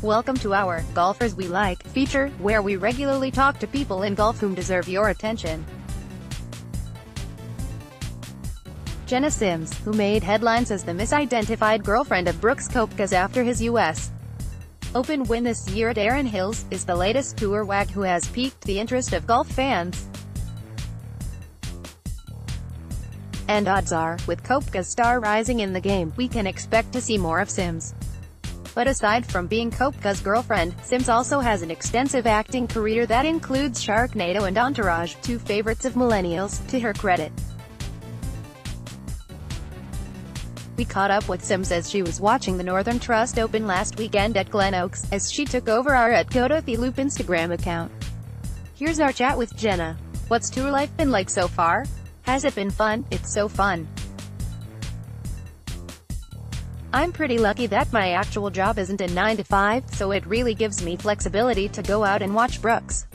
Welcome to our Golfers We Like feature, where we regularly talk to people in golf whom deserve your attention. Jena Sims, who made headlines as the misidentified girlfriend of Brooks Koepka after his U.S. Open win this year at Erin Hills, is the latest tour WAG who has piqued the interest of golf fans. And odds are, with Koepka's star rising in the game, we can expect to see more of Sims. But aside from being Koepka's girlfriend, Sims also has an extensive acting career that includes Sharkna and Entourage, two favorites of millennials, to her credit. We caught up with Sims as she was watching the Northern Trust Open last weekend at Glen Oaks, as she took over our @GoToTheLoop Instagram account. Here's our chat with Jena. What's tour life been like so far? Has it been fun? It's so fun. I'm pretty lucky that my actual job isn't a 9-to-5, so it really gives me flexibility to go out and watch Brooks.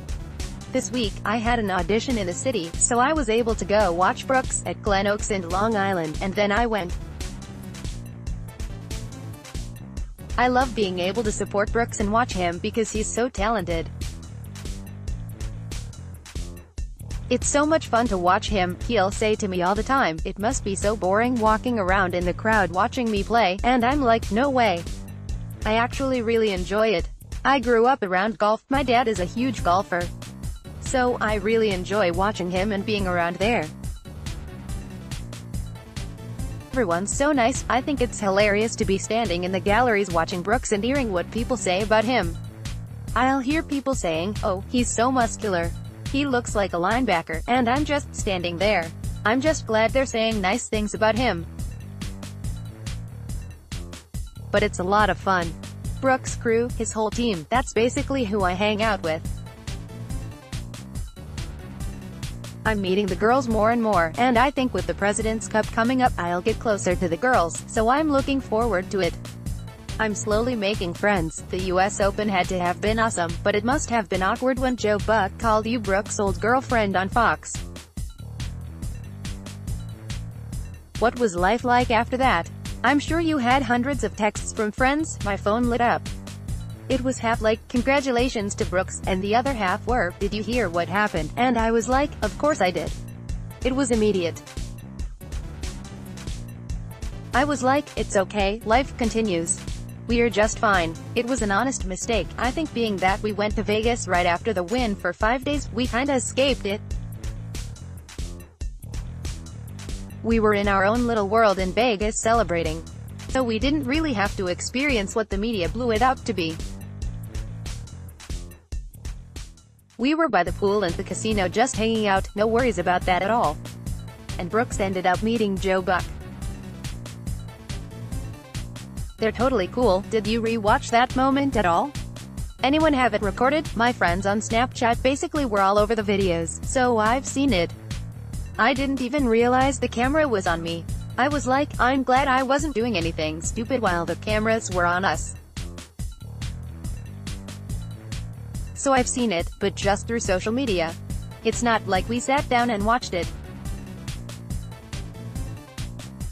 This week, I had an audition in the city, so I was able to go watch Brooks at Glen Oaks in Long Island, and then I went. I love being able to support Brooks and watch him because he's so talented. It's so much fun to watch him. He'll say to me all the time, "It must be so boring walking around in the crowd watching me play," and I'm like, no way. I actually really enjoy it. I grew up around golf, my dad is a huge golfer. So, I really enjoy watching him and being around there. Everyone's so nice. I think it's hilarious to be standing in the galleries watching Brooks and hearing what people say about him. I'll hear people saying, "Oh, he's so muscular. He looks like a linebacker," and I'm just standing there. I'm just glad they're saying nice things about him. But it's a lot of fun. Brooks' crew, his whole team, that's basically who I hang out with. I'm meeting the girls more and more, and I think with the President's Cup coming up, I'll get closer to the girls, so I'm looking forward to it. I'm slowly making friends. The US Open had to have been awesome, but it must have been awkward when Joe Buck called you Brooks' old girlfriend on Fox. What was life like after that? I'm sure you had hundreds of texts from friends. My phone lit up. It was half like, "Congratulations to Brooks," and the other half were, "Did you hear what happened?" And I was like, "Of course I did." It was immediate. I was like, "It's okay, life continues. We're just fine." It was an honest mistake. I think being that we went to Vegas right after the win for 5 days, we kinda escaped it. We were in our own little world in Vegas celebrating. So we didn't really have to experience what the media blew it up to be. We were by the pool and the casino just hanging out, no worries about that at all. And Brooks ended up meeting Joe Buck. They're totally cool. Did you re-watch that moment at all? Anyone have it recorded? My friends on Snapchat basically were all over the videos, so I've seen it. I didn't even realize the camera was on me. I was like, I'm glad I wasn't doing anything stupid while the cameras were on us. So I've seen it, but just through social media. It's not like we sat down and watched it.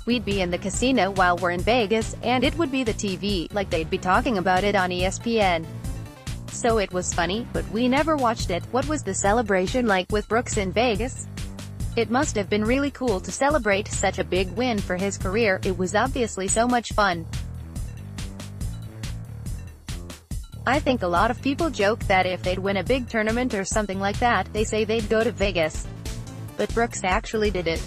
We'd be in the casino while we're in Vegas, and it would be the TV, like they'd be talking about it on ESPN. So it was funny, but we never watched it. What was the celebration like with Brooks in Vegas? It must have been really cool to celebrate such a big win for his career. It was obviously so much fun. I think a lot of people joke that if they'd win a big tournament or something like that, they say they'd go to Vegas. But Brooks actually did it.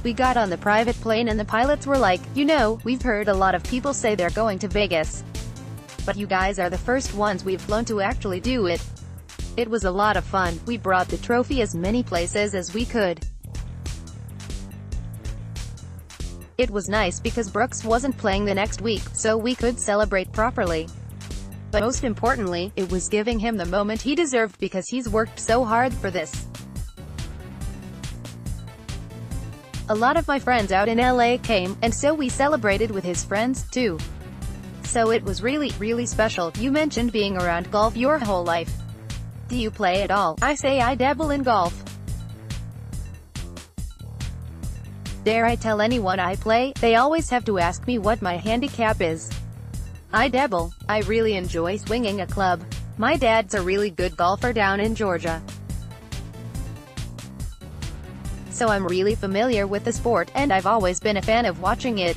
We got on the private plane and the pilots were like, "You know, we've heard a lot of people say they're going to Vegas. But you guys are the first ones we've flown to actually do it." It was a lot of fun. We brought the trophy as many places as we could. It was nice because Brooks wasn't playing the next week, so we could celebrate properly. But most importantly, it was giving him the moment he deserved because he's worked so hard for this. A lot of my friends out in LA came, and so we celebrated with his friends, too. So it was really, really special. You mentioned being around golf your whole life. Do you play at all? I say I dabble in golf. Dare I tell anyone I play? They always have to ask me what my handicap is. I dabble. I really enjoy swinging a club. My dad's a really good golfer down in Georgia, so I'm really familiar with the sport, and I've always been a fan of watching it.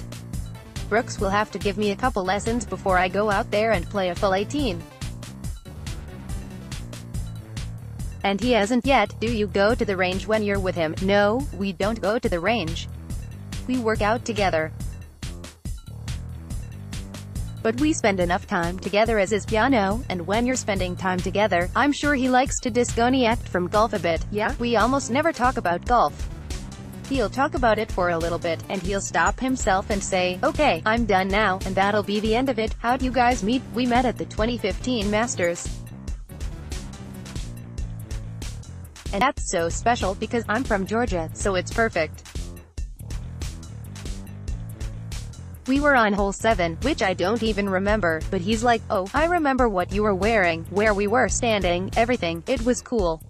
Brooks will have to give me a couple lessons before I go out there and play a full 18. And he hasn't yet. Do you go to the range when you're with him? No, we don't go to the range. We work out together. But we spend enough time together as is piano, and when you're spending time together, I'm sure he likes to disconnect from golf a bit. Yeah, we almost never talk about golf. He'll talk about it for a little bit, and he'll stop himself and say, "Okay, I'm done now," and that'll be the end of it. How'd you guys meet? We met at the 2015 Masters. And that's so special because I'm from Georgia, so it's perfect. We were on hole 7, which I don't even remember, but he's like, "Oh, I remember what you were wearing, where we were standing, everything." It was cool.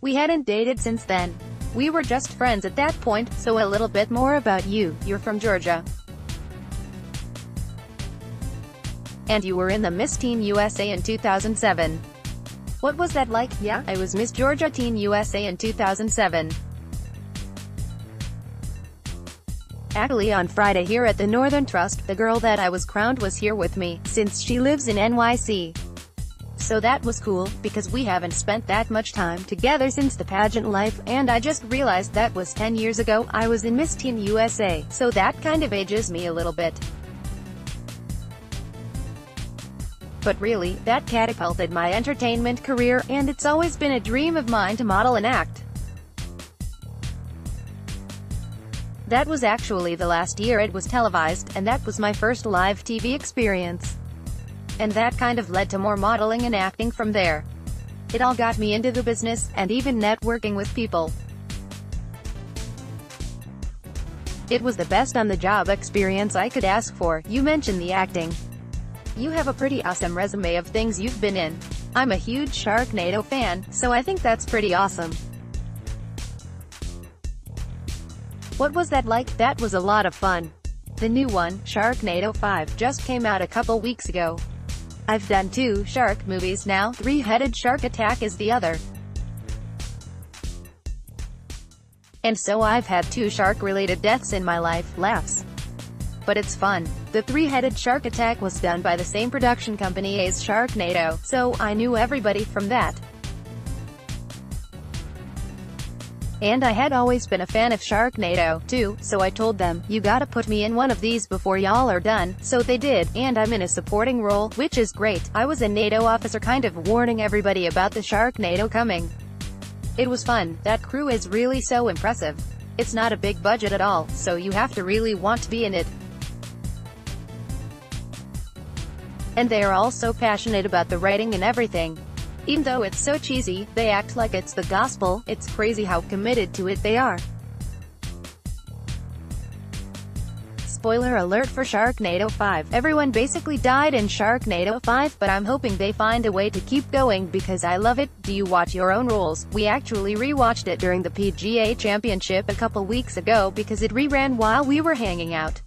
We hadn't dated since then. We were just friends at that point. So a little bit more about you. You're from Georgia, and you were in the Miss Teen USA in 2007. What was that like? Yeah, I was Miss Georgia Teen USA in 2007. Actually, on Friday here at the Northern Trust, the girl that I was crowned was here with me, since she lives in NYC. So that was cool, because we haven't spent that much time together since the pageant life, and I just realized that was 10 years ago. I was in Miss Teen USA, so that kind of ages me a little bit. But really, that catapulted my entertainment career, and it's always been a dream of mine to model and act. That was actually the last year it was televised, and that was my first live TV experience. And that kind of led to more modeling and acting from there. It all got me into the business, and even networking with people. It was the best on-the-job experience I could ask for. You mentioned the acting. You have a pretty awesome resume of things you've been in. I'm a huge Sharknado fan, so I think that's pretty awesome. What was that like? That was a lot of fun. The new one, Sharknado 5, just came out a couple weeks ago. I've done 2 shark movies now. Three-Headed Shark Attack is the other. And so I've had 2 shark-related deaths in my life. Laughs. But it's fun. The Three-Headed Shark Attack was done by the same production company as Sharknado, so I knew everybody from that. And I had always been a fan of Sharknado, too, so I told them, "You gotta put me in one of these before y'all are done." So they did, and I'm in a supporting role, which is great. I was a NATO officer kind of warning everybody about the Sharknado coming. It was fun. That crew is really so impressive. It's not a big budget at all, so you have to really want to be in it. And they are all so passionate about the writing and everything. Even though it's so cheesy, they act like it's the gospel. It's crazy how committed to it they are. Spoiler alert for Sharknado 5. Everyone basically died in Sharknado 5, but I'm hoping they find a way to keep going because I love it. Do you watch your own roles? We actually rewatched it during the PGA Championship a couple weeks ago because it reran while we were hanging out.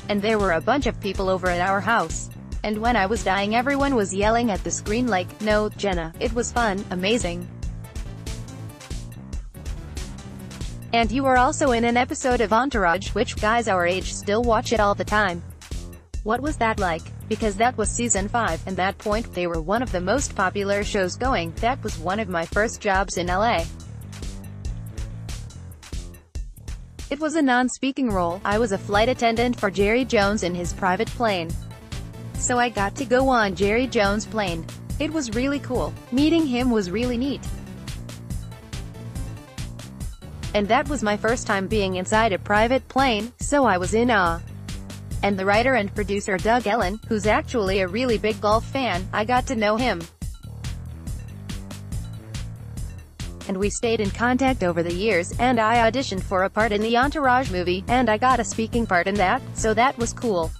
And there were a bunch of people over at our house. And when I was dying, everyone was yelling at the screen like, "No, Jena." It was fun, amazing. And you were also in an episode of Entourage, which guys our age still watch it all the time. What was that like? Because that was season 5, and that point, they were one of the most popular shows going. That was one of my first jobs in LA. It was a non-speaking role. I was a flight attendant for Jerry Jones in his private plane. So I got to go on Jerry Jones' plane. It was really cool. Meeting him was really neat. And that was my first time being inside a private plane, so I was in awe. And the writer and producer Doug Ellen, who's actually a really big golf fan, I got to know him. And we stayed in contact over the years, and I auditioned for a part in the Entourage movie, and I got a speaking part in that, so that was cool.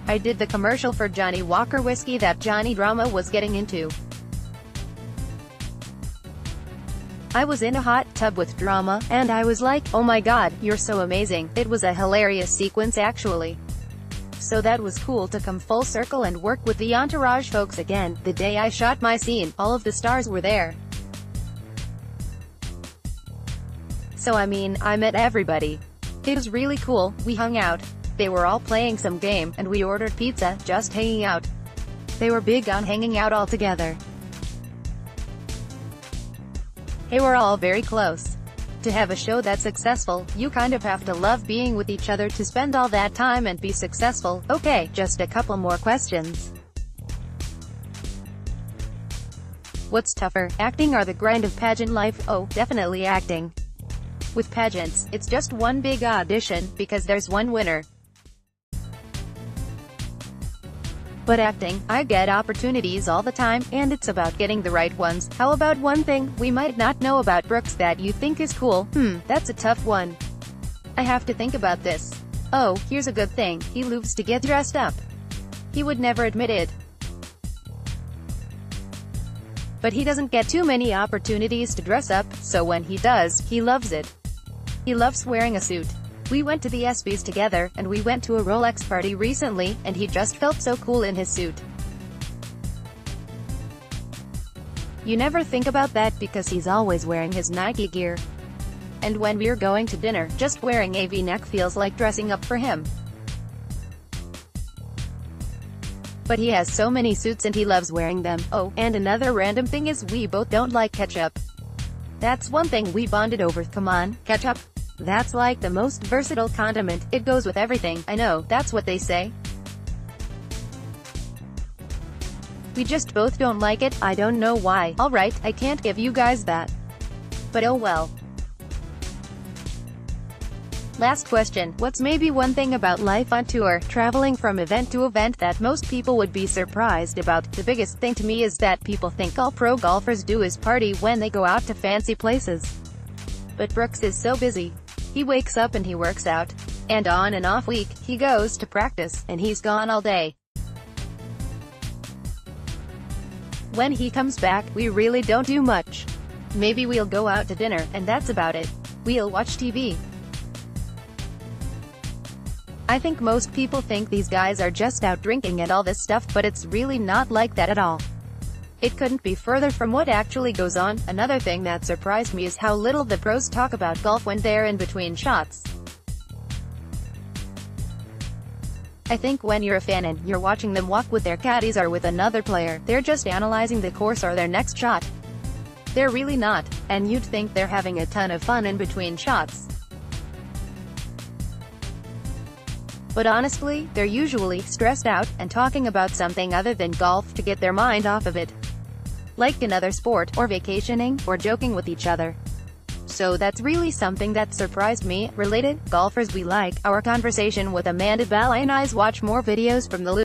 I did the commercial for Johnny Walker whiskey that Johnny Drama was getting into. I was in a hot tub with Drama, and I was like, "Oh my god, you're so amazing." It was a hilarious sequence actually. so that was cool to come full circle and work with the Entourage folks again. The day I shot my scene, all of the stars were there. So I mean, I met everybody. It was really cool, we hung out. They were all playing some game, and we ordered pizza, just hanging out. They were big on hanging out all together. They were all very close. To have a show that's successful, you kind of have to love being with each other to spend all that time and be successful. Okay, just a couple more questions. What's tougher, acting or the grind of pageant life? Oh, definitely acting. With pageants, it's just one big audition, because there's one winner. But acting, I get opportunities all the time, and it's about getting the right ones. How about one thing we might not know about Brooks that you think is cool? That's a tough one. I have to think about this. Oh, here's a good thing, he loves to get dressed up. He would never admit it. But he doesn't get too many opportunities to dress up, so when he does, he loves it. He loves wearing a suit. We went to the ESPYs together, and we went to a Rolex party recently, and he just felt so cool in his suit. You never think about that because he's always wearing his Nike gear. And when we're going to dinner, just wearing a V-neck feels like dressing up for him. But he has so many suits and he loves wearing them. Oh, and another random thing is we both don't like ketchup. That's one thing we bonded over. Come on, ketchup. That's like the most versatile condiment, it goes with everything. I know, that's what they say. We just both don't like it, I don't know why. Alright, I can't give you guys that. But oh well. Last question, what's maybe one thing about life on tour, traveling from event to event that most people would be surprised about? The biggest thing to me is that people think all pro golfers do is party when they go out to fancy places. But Brooks is so busy. He wakes up and he works out. And on an off week, he goes to practice, and he's gone all day. When he comes back, we really don't do much. Maybe we'll go out to dinner, and that's about it. We'll watch TV. I think most people think these guys are just out drinking and all this stuff, but it's really not like that at all. It couldn't be further from what actually goes on. Another thing that surprised me is how little the pros talk about golf when they're in between shots. I think when you're a fan and you're watching them walk with their caddies or with another player, they're just analyzing the course or their next shot. They're really not, and you'd think they're having a ton of fun in between shots. But honestly, they're usually stressed out, and talking about something other than golf to get their mind off of it. Like another sport, or vacationing, or joking with each other. So that's really something that surprised me. Related golfers we like. Our conversation with Amanda Ball and I's watch more videos from the